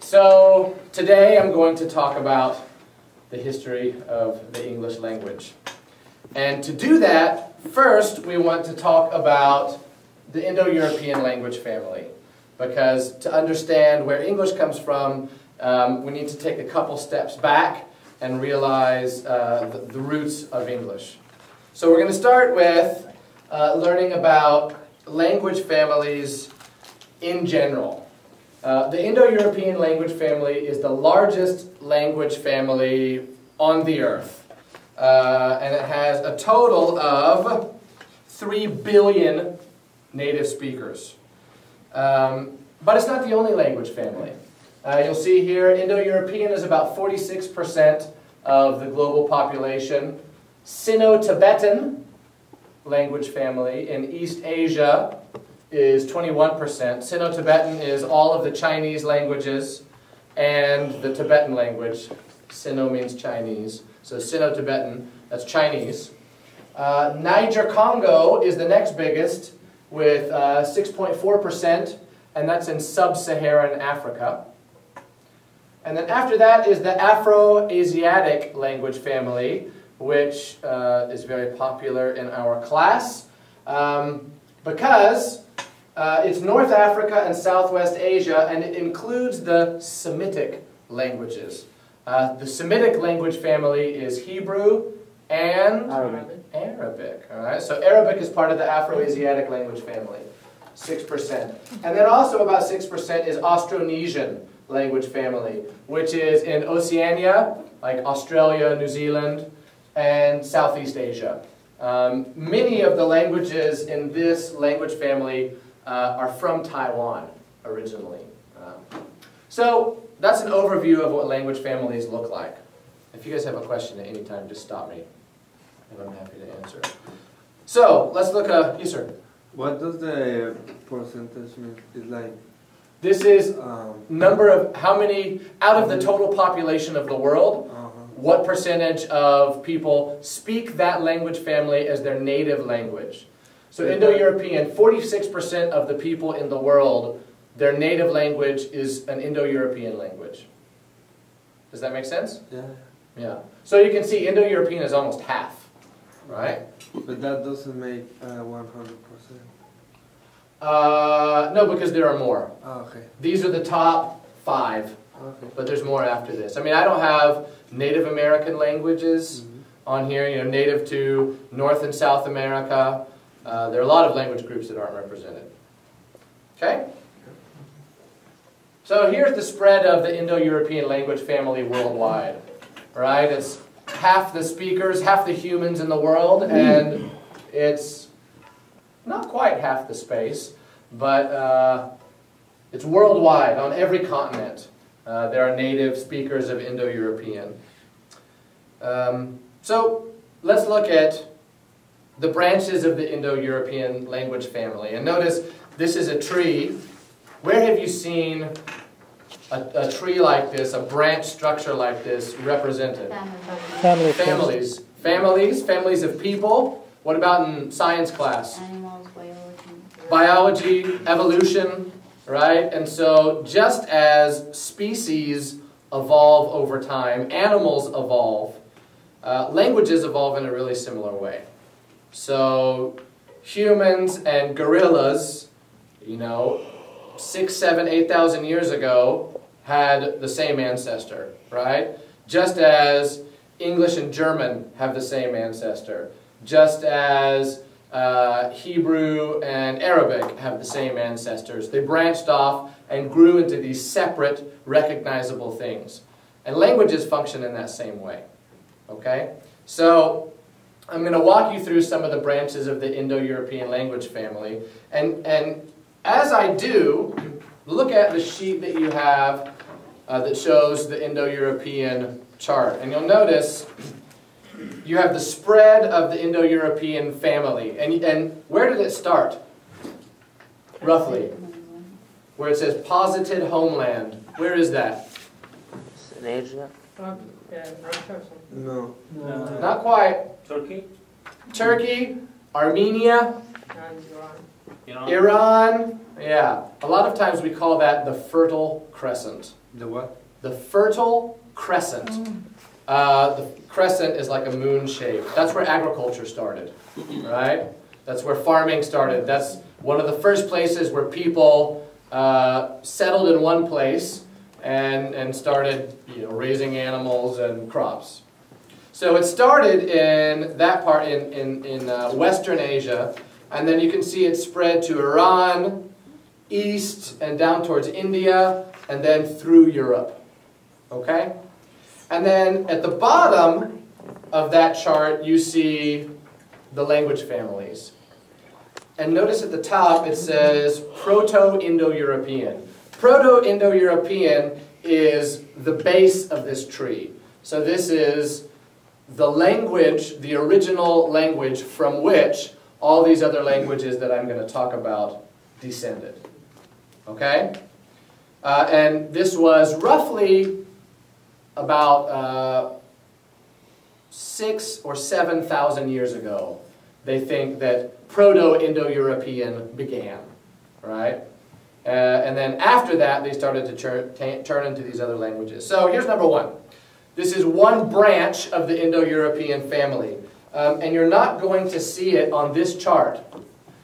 So today I'm going to talk about the history of the English language. And to do that, first we want to talk about the Indo-European language family. Because to understand where English comes from, we need to take a couple steps back and realize the roots of English. So we're going to start with learning about language families in general. The Indo-European language family is the largest language family on the earth. And it has a total of 3 billion native speakers. But it's not the only language family. You'll see here, Indo-European is about 46% of the global population. Sino-Tibetan language family in East Asia is 21%. Sino-Tibetan is all of the Chinese languages and the Tibetan language. Sino means Chinese. So Sino-Tibetan, that's Chinese. Niger-Congo is the next biggest with 6.4%, and that's in sub-Saharan Africa. And then after that is the Afro-Asiatic language family, which is very popular in our class because it's North Africa and Southwest Asia, and it includes the Semitic languages. The Semitic language family is Hebrew and Arabic. All right? So Arabic is part of the Afro-Asiatic language family, 6%. And then also about 6% is Austronesian language family, which is in Oceania, like Australia, New Zealand, and Southeast Asia. Many of the languages in this language family are from Taiwan originally. So that's an overview of what language families look like. If you guys have a question at any time, just stop me, and I'm happy to answer. So let's look at, yes sir? What does the percentage mean? It's like this is number of how many out of the total population of the world. What percentage of people speak that language family as their native language? So Indo-European, 46% of the people in the world, their native language is an Indo-European language. Does that make sense? Yeah. Yeah. So you can see Indo-European is almost half, right? But that doesn't make 100%. No, because there are more. Oh, okay. These are the top 5. Okay. But there's more after this. I mean, I don't have Native American languages on here, you know, native to North and South America. There are a lot of language groups that aren't represented. Okay? So here's the spread of the Indo-European language family worldwide. Right? It's half the speakers, half the humans in the world, and it's not quite half the space, but it's worldwide on every continent. There are native speakers of Indo-European. So let's look at the branches of the Indo-European language family. And notice this is a tree. Where have you seen a tree like this, a branch structure like this represented? Families. Families of people. What about in science class? Animals, biology, evolution. Right? And so just as species evolve over time, animals evolve, languages evolve in a really similar way. So humans and gorillas, you know, 6,000, 7,000, 8,000 years ago had the same ancestor, right? Just as English and German have the same ancestor. Just as Hebrew and Arabic have the same ancestors. They branched off and grew into these separate, recognizable things. And languages function in that same way. Okay? So, I'm going to walk you through some of the branches of the Indo-European language family. And as I do, look at the sheet that you have that shows the Indo-European chart. And you'll notice you have the spread of the Indo-European family. And where did it start? Roughly. Where it says posited homeland. Where is that? In Asia? No. Not quite. Turkey? Turkey, Armenia, Iran, yeah. A lot of times we call that the Fertile Crescent. The what? The Fertile Crescent. The crescent is like a moon shape. That's where agriculture started, right? That's where farming started. That's one of the first places where people settled in one place and started, raising animals and crops. So it started in that part in Western Asia, and then you can see it spread to Iran, east and down towards India, and then through Europe. Okay? And then at the bottom of that chart, you see the language families. And notice at the top it says Proto-Indo-European. Proto-Indo-European is the base of this tree. So this is the language, the original language from which all these other languages that I'm going to talk about descended. Okay? And this was roughly about 6,000 or 7,000 years ago. They think that Proto-Indo-European began, right? And then after that, they started to turn into these other languages. So here's number one. This is one branch of the Indo-European family. And you're not going to see it on this chart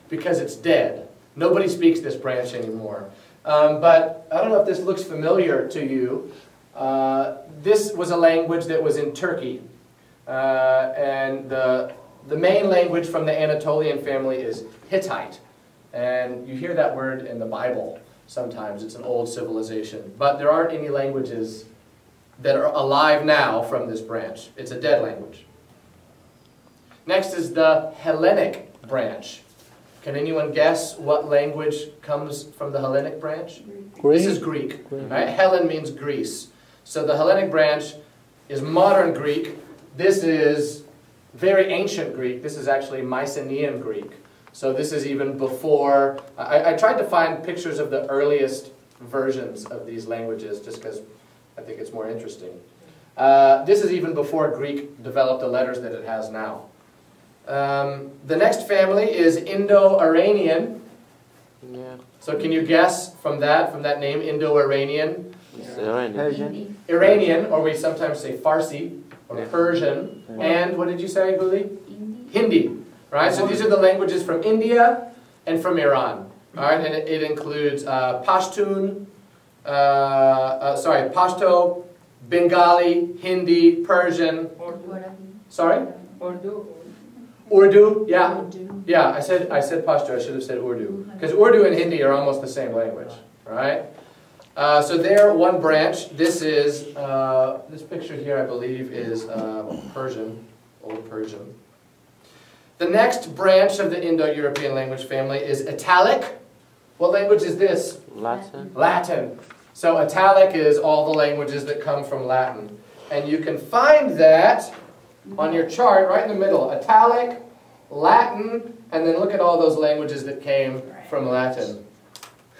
because it's dead. Nobody speaks this branch anymore. But I don't know if this looks familiar to you. This was a language that was in Turkey. And the main language from the Anatolian family is Hittite. And you hear that word in the Bible sometimes. It's an old civilization. But there aren't any languages that are alive now from this branch. It's a dead language. Next is the Hellenic branch. Can anyone guess what language comes from the Hellenic branch? Greek. This is Greek. Right? Hellen means Greece. So the Hellenic branch is modern Greek. This is very ancient Greek. This is actually Mycenaean Greek. So this is even before... I tried to find pictures of the earliest versions of these languages just because I think it's more interesting. This is even before Greek developed the letters that it has now. The next family is Indo-Iranian. Yeah. So can you guess from that name, Indo-Iranian? Persian. Iranian, or we sometimes say Farsi, or Persian. And what did you say, Guli? Hindi. Right? So these are the languages from India and from Iran. All right? And it includes Pashtun, Pashto, Bengali, Hindi, Persian. Sorry? Urdu, yeah. Yeah, I said Pashto, I should have said Urdu. Because Urdu and Hindi are almost the same language, right? So they're one branch. This is, this picture here I believe is Persian, Old Persian. The next branch of the Indo-European language family is Italic. What language is this? Latin. Latin. So Italic is all the languages that come from Latin. And you can find that on your chart right in the middle. Italic, Latin, and then look at all those languages that came from Latin.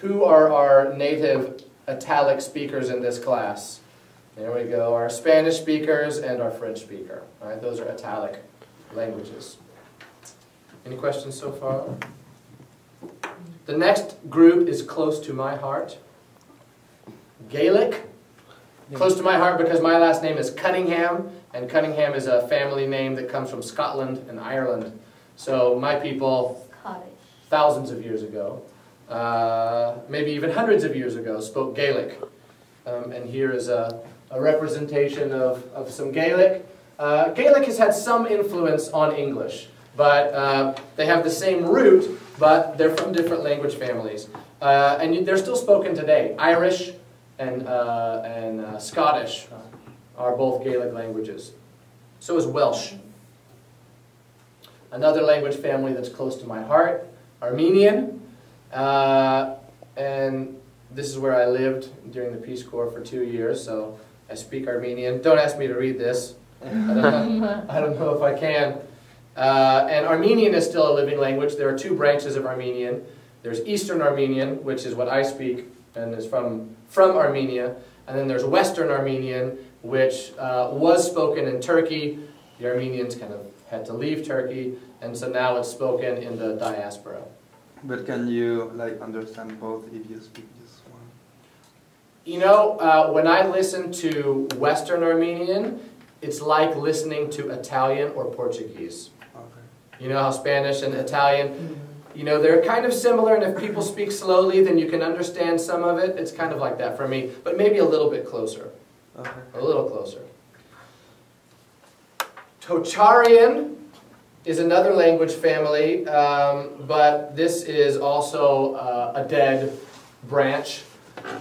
Who are our native Italic speakers in this class? There we go. Our Spanish speakers and our French speaker. All right, those are Italic languages. Any questions so far? The next group is close to my heart. Gaelic. Close to my heart because my last name is Cunningham, and Cunningham is a family name that comes from Scotland and Ireland. So my people, thousands of years ago, maybe even hundreds of years ago, spoke Gaelic. And here is a representation of some Gaelic. Gaelic has had some influence on English, but they have the same root, but they're from different language families. And they're still spoken today. Irish and Scottish are both Gaelic languages. So is Welsh. Another language family that's close to my heart, Armenian. And this is where I lived during the Peace Corps for 2 years, so I speak Armenian. Don't ask me to read this. I don't know if I can. And Armenian is still a living language. There are two branches of Armenian. There's Eastern Armenian, which is what I speak and is from Armenia. And then there's Western Armenian, which was spoken in Turkey. The Armenians kind of had to leave Turkey, and so now it's spoken in the diaspora. But can you like understand both if you speak just one? You know, when I listen to Western Armenian, it's like listening to Italian or Portuguese. Okay. You know how Spanish and Italian, you know, they're kind of similar, and if people speak slowly, then you can understand some of it. It's kind of like that for me, but maybe a little bit closer. Okay. A little closer. Tocharian is another language family, but this is also a dead branch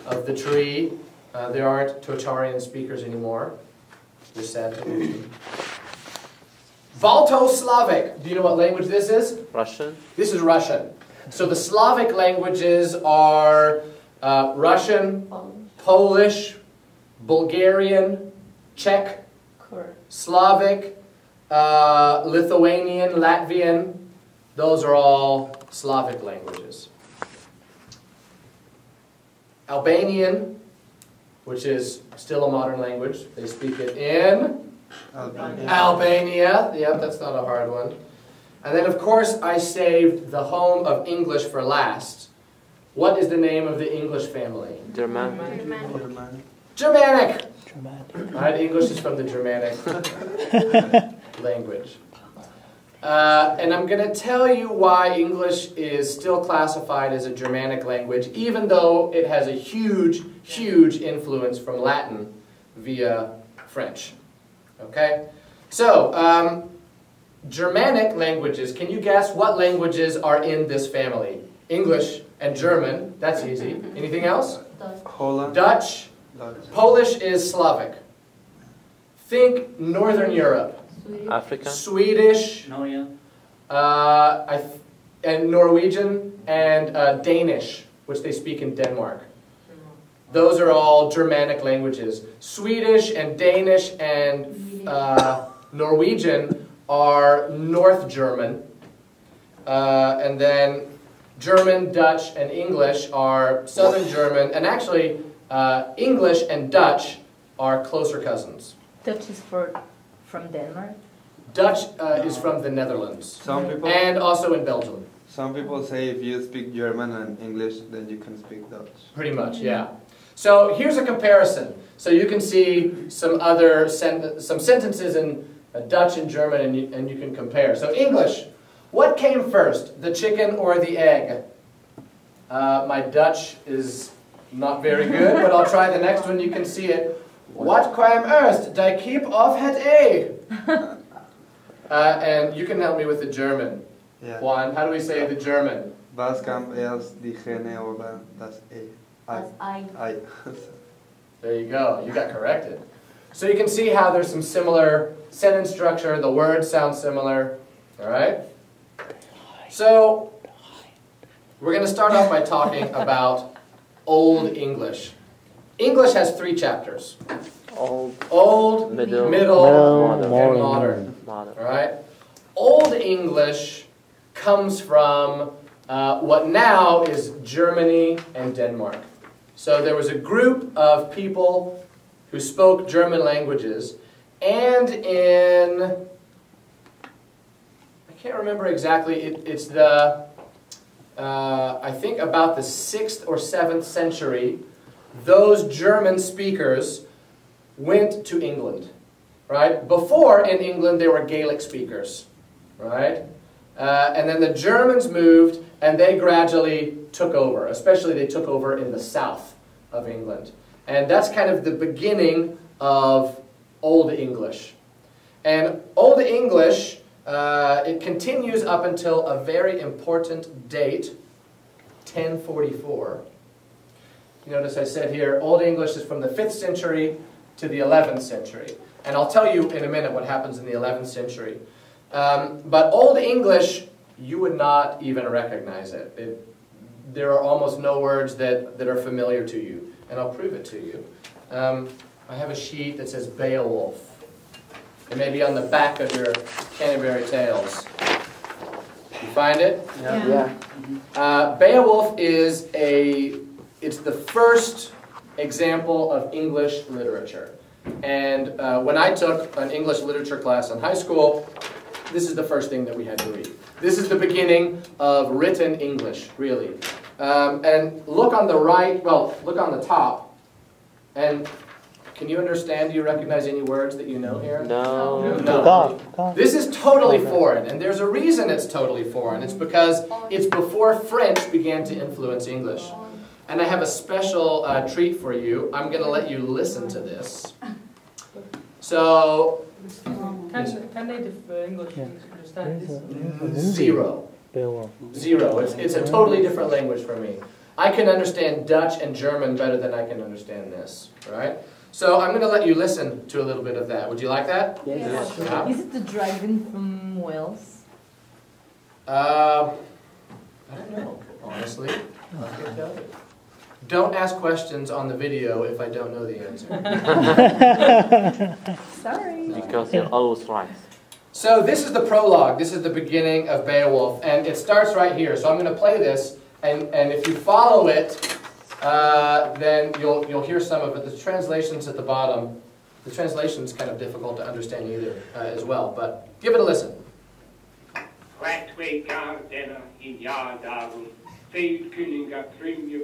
of the tree. There aren't Tocharian speakers anymore. We're sad to lose them. Balto-Slavic. Do you know what language this is? Russian. This is Russian. So the Slavic languages are Russian, Polish, Bulgarian, Czech, Slavic, Lithuanian, Latvian. Those are all Slavic languages. Albanian, which is still a modern language. They speak it in Albania. Yep, that's not a hard one. And then, of course, I saved the home of English for last. What is the name of the English family? Germanic. Germanic. Right, English is from the Germanic language. And I'm going to tell you why English is still classified as a Germanic language, even though it has a huge, huge influence from Latin via French. Okay? So, Germanic languages, can you guess what languages are in this family? English and German, that's easy. Anything else? Holland. Dutch. Polish is Slavic. Think Northern Europe. Africa. Swedish, and Norwegian, and Danish, which they speak in Denmark. Those are all Germanic languages. Swedish and Danish and Norwegian are North German. And then German, Dutch, and English are Southern German. And actually, English and Dutch are closer cousins. Dutch is from Denmark? Dutch is from the Netherlands. And also in Belgium. Some people say if you speak German and English, then you can speak Dutch. Pretty much, yeah. So here's a comparison. So you can see some other some sentences in Dutch and German, and you can compare. So English. What came first, the chicken or the egg? My Dutch is not very good, but I'll try the next one. You can see it. What kwam eerst, die kip of het ei? And you can help me with the German. Yeah. Juan, how do we say the German? Was kam erst, die Henne oder das Ei? Ei. There you go. You got corrected. So you can see how there's some similar sentence structure. The words sound similar. All right? So we're going to start off by talking about Old English. English has 3 chapters. Old, middle, and modern. All right? Old English comes from what now is Germany and Denmark. So there was a group of people who spoke German languages, and in, I can't remember exactly, it's the, I think about the 6th or 7th century, those German speakers went to England, right? Before, in England, there were Gaelic speakers, right? And then the Germans moved, and they gradually took over. Especially, they took over in the south of England. And that's kind of the beginning of Old English. And Old English, it continues up until a very important date, 1044. You notice I said here, Old English is from the 5th century to the 11th century. And I'll tell you in a minute what happens in the 11th century. But Old English, you would not even recognize it. There are almost no words that are familiar to you. And I'll prove it to you. I have a sheet that says Beowulf. It may be on the back of your Canterbury Tales. You find it? Yeah. Beowulf is it's the first example of English literature. And when I took an English literature class in high school, this is the first thing that we had to read. This is the beginning of written English, really. And look on the right, well, look on the top, and can you understand, do you recognize any words that you know here? No. No. This is totally foreign, and there's a reason it's totally foreign. It's because it's before French began to influence English. And I have a special treat for you. I'm going to let you listen to this. So, Can native English understand this? zero. Zero. It's a totally different language for me. I can understand Dutch and German better than I can understand this, right? So I'm going to let you listen to a little bit of that. Would you like that? Yes. Yeah. Is it the dragon from Wales? I don't know, honestly. I can't tell you. Don't ask questions on the video if I don't know the answer. Sorry. Because you're always right. So this is the prologue. This is the beginning of Beowulf, and it starts right here. So I'm going to play this, and if you follow it, then you'll hear some of it. The translation's at the bottom. The translation's kind of difficult to understand either as well, but give it a listen. Ben Cunningham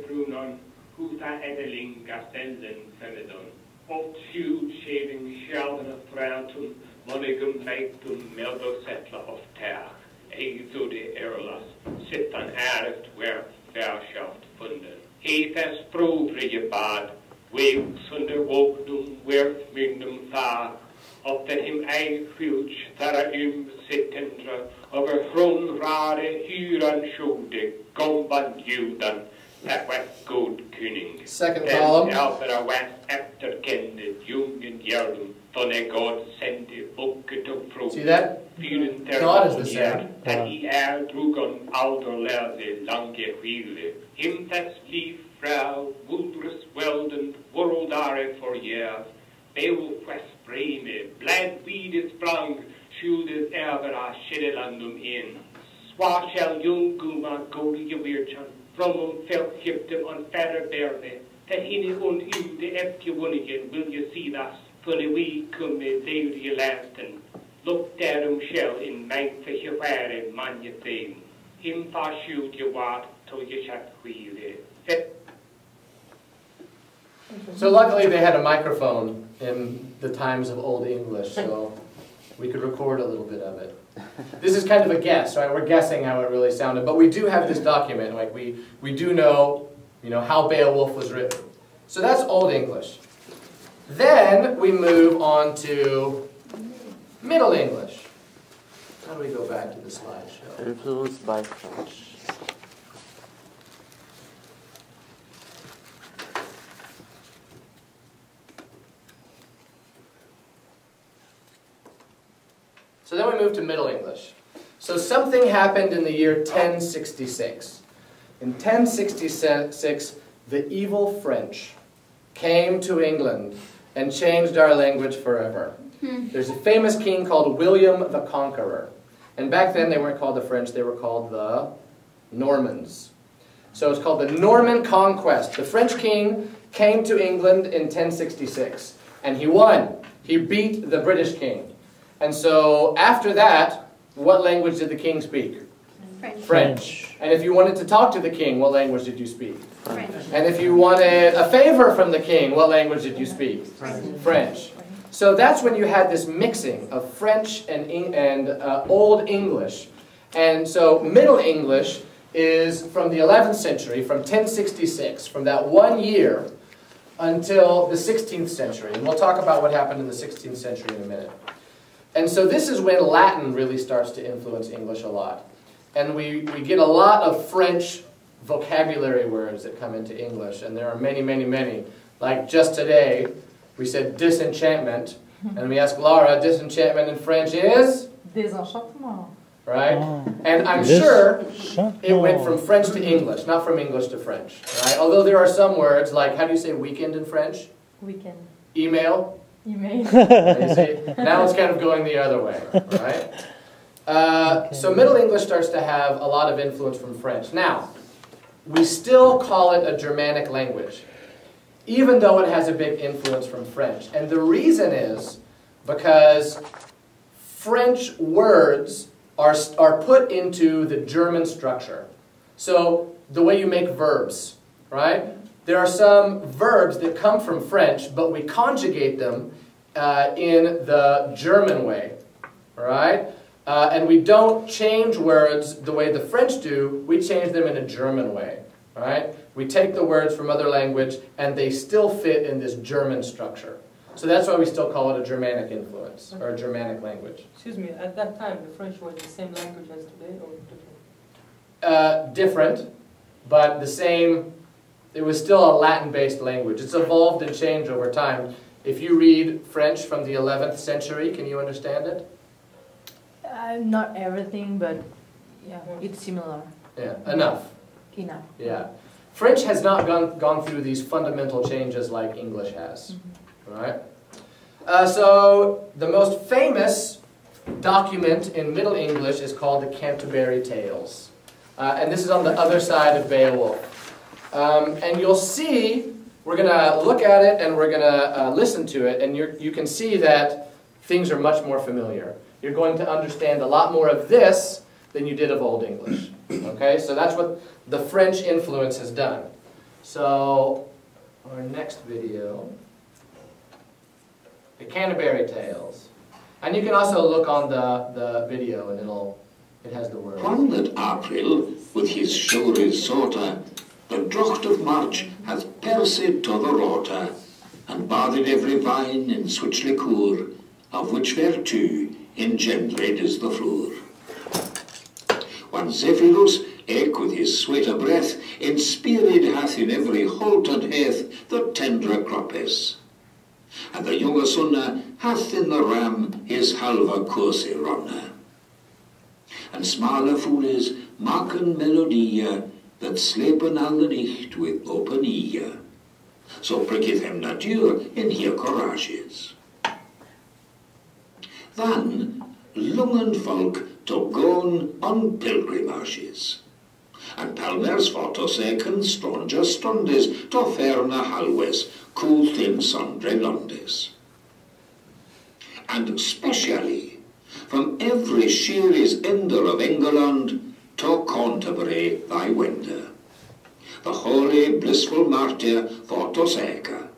Brunon, Huta Edelinga Senden Senedon, Oft Huge Shaving Sheldon of Thranton, Monigum Leitum Melbo Settler of Ter, Ezo de Erlas, Sittan Aret where thou shalt funden. Hethes Probrige Bad, Wave Sunder Wognum, Werf Mignum Thar, of that him ein Filch, Thara Sittendra, over Hron Rare, Huran Shode, Gomban Judan, that was good König. Second column. Alpera was after Kende, Jungen Jardum, Thone God sent the book to prove. See that? God is the same. And he drugon alder lerde lange wheele. Him that's lief frau, wondrous welden, worldare for years. Beowulf was breme, blad weed is sprang, schuldet ervera Schillelandum in. Swa shall young guma go to your weirchan, from felt hiptem on fatter berne, that hine un ude efter wonigen will you see that, funny we come there you lasten. Look there shall in night for your ware manja thing. Him far shoot you wat to you shat wheele. So luckily they had a microphone in the times of Old English, so we could record a little bit of it. This is kind of a guess, right? We're guessing how it really sounded, but we do have this document. Like we do know, how Beowulf was written. So that's Old English. Then we move on to Middle English. How do we go back to the slideshow? Influenced by French. So then we move to Middle English. So something happened in the year 1066. In 1066, the evil French came to England and changed our language forever. There's a famous king called William the Conqueror. And back then they weren't called the French, they were called the Normans. So it's called the Norman Conquest. The French king came to England in 1066. And he won. He beat the British king. And so after that, what language did the king speak? French. And if you wanted to talk to the king, what language did you speak? French. And if you wanted a favor from the king, what language did you speak? French. So that's when you had this mixing of French and Old English. And so Middle English is from the 11th century, from 1066, from that 1 year until the 16th century. And we'll talk about what happened in the 16th century in a minute. And so this is when Latin really starts to influence English a lot. And we get a lot of French vocabulary words that come into English, and there are many, many, many. Like just today, we said disenchantment, and we asked Laura, disenchantment in French is? Désenchantement. Right? And I'm sure it went from French to English, not from English to French. Right? Although there are some words, like, how do you say weekend in French? Weekend. Email? Email. You see? Now it's kind of going the other way, right? So Middle English starts to have a lot of influence from French. Now, we still call it a Germanic language, even though it has a big influence from French. And the reason is because French words are put into the German structure. So the way you make verbs, right? There are some verbs that come from French, but we conjugate them in the German way, right? And we don't change words the way the French do, we change them in a German way, right? We take the words from other language and they still fit in this German structure. So that's why we still call it a Germanic influence, or a Germanic language. Excuse me, at that time the French was the same language as today, or different? Different, but the same. It was still a Latin-based language. It's evolved and changed over time. If you read French from the 11th century, can you understand it? Not everything, but yeah, it's similar. Yeah, enough. Enough. Yeah. French has not gone through these fundamental changes like English has. Right? So the most famous document in Middle English is called the Canterbury Tales. And this is on the other side of Beowulf. And you'll see, we're going to look at it and we're going to listen to it, and you can see that things are much more familiar. You're going to understand a lot more of this than you did of Old English. Okay, so that's what the French influence has done. So, our next video, the Canterbury Tales. And you can also look on the video and it has the words. One that April, with his showy sorter, the drocht of March hath perced to the rotor, and bathed every vine in switch liqueur, of which virtue engendered is the floor. One Zephyrus, eke with his sweeter breath, inspired hath in every holt and heath the tender croppes. And the younger sonne hath in the ram his halve course runne. And smaller fools maken melodie, that slepen al de nicht with open ear. So pricketh hem natuur in hier courages. Then lungen volk to goon on pilgrimages. And palmers for to seken stronger stundes to ferne halwes, cool thin sundry Londes. And specially from every sheeries ender of England to Canterbury thy wender, the holy blissful martyr for to seke,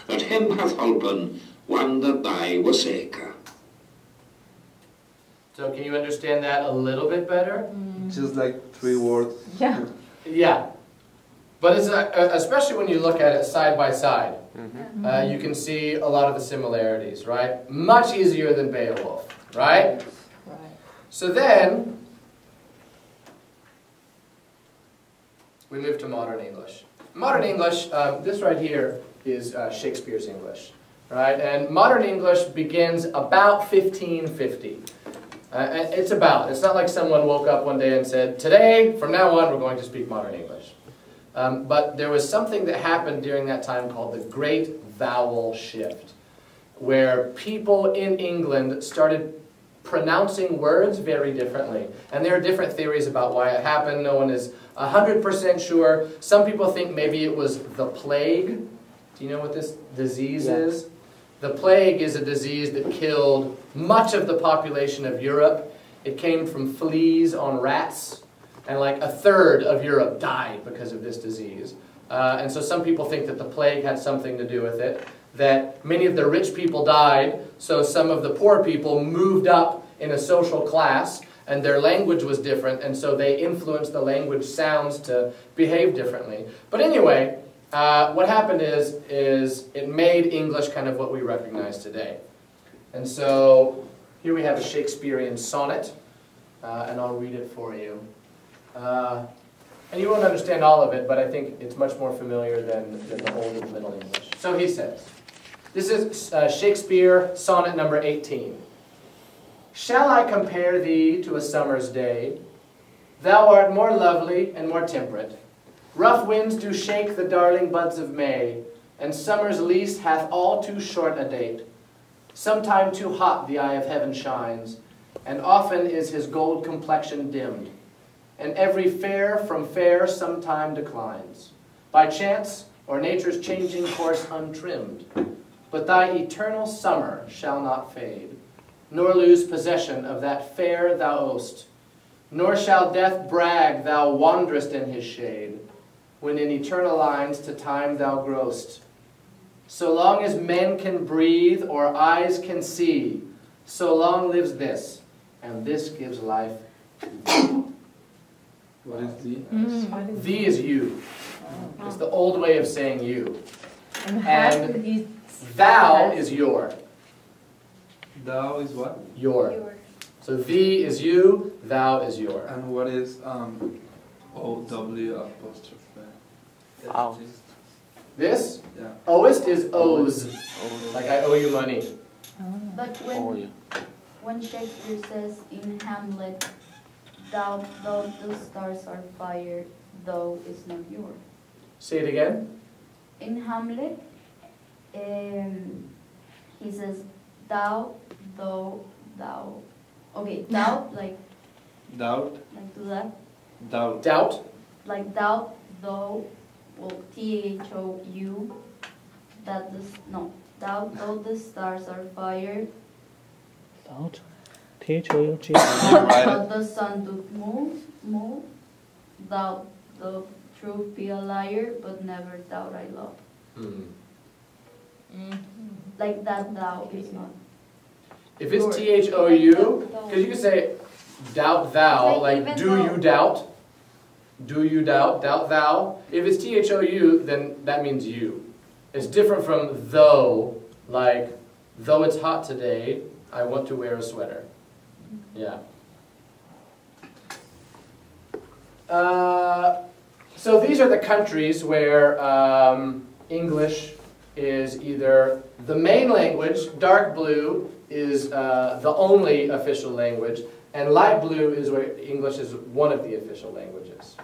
that him hath holpen wander by waseka. So can you understand that a little bit better? Just like 3 words. Yeah. Yeah. But it's especially when you look at it side by side, you can see a lot of the similarities, right? Much easier than Beowulf, right? Right. So then, we move to modern English. Modern English, this right here is Shakespeare's English, right? And modern English begins about 1550. It's not like someone woke up one day and said, today, from now on, we're going to speak modern English. But there was something that happened during that time called the Great Vowel Shift, where people in England started pronouncing words very differently. And there are different theories about why it happened. No one is 100% sure. Some people think maybe it was the plague. Do you know what this disease is? The plague is a disease that killed much of the population of Europe. It came from fleas on rats, and like 1/3 of Europe died because of this disease. And so some people think that the plague had something to do with it, that many of the rich people died, so some of the poor people moved up in a social class, and their language was different, and so they influenced the language sounds to behave differently. But anyway, what happened is it made English kind of what we recognize today. And so here we have a Shakespearean sonnet, and I'll read it for you. And you won't understand all of it, but I think it's much more familiar than the Old and Middle English. So he says, this is Shakespeare sonnet number 18. Shall I compare thee to a summer's day? Thou art more lovely and more temperate. Rough winds do shake the darling buds of May, and summer's lease hath all too short a date. Sometime too hot the eye of heaven shines, and often is his gold complexion dimmed, and every fair from fair sometime declines, by chance or nature's changing course untrimmed. But thy eternal summer shall not fade, nor lose possession of that fair thou owest. Nor shall death brag thou wanderest in his shade, when in eternal lines to time thou growest. So long as men can breathe or eyes can see, so long lives this, and this gives life to thee. What is the? Thee is you. It's the old way of saying you. And is Thou is your. Thou is what? Your. So thee is you, thou is your. And what is O-W apostrophe? Ow. This? Yeah. Owest is owes. Like I owe you money. But Oh, yeah. when Shakespeare says in Hamlet, though the stars are fire, though is not yours. Say it again. In Hamlet, he says, thou, though, thou. Okay, thou, like Doubt. do that. Doubt. Doubt. Like thou, though, well, Thou, that the, no, thou, though the stars are fire, Doubt. T-H-O-U-G. but the sun doth move, thou, the truth be a liar, but never doubt I love. Like that thou is not. If it's T-H-O-U, because you can say doubt thou, Like like even do though- you doubt? Do you doubt? Doubt thou. If it's T-H-O-U, then that means you. It's different from though, like though it's hot today, I want to wear a sweater. Yeah. So these are the countries where English is either the main language, dark blue is the only official language, and light blue is where English is one of the official languages.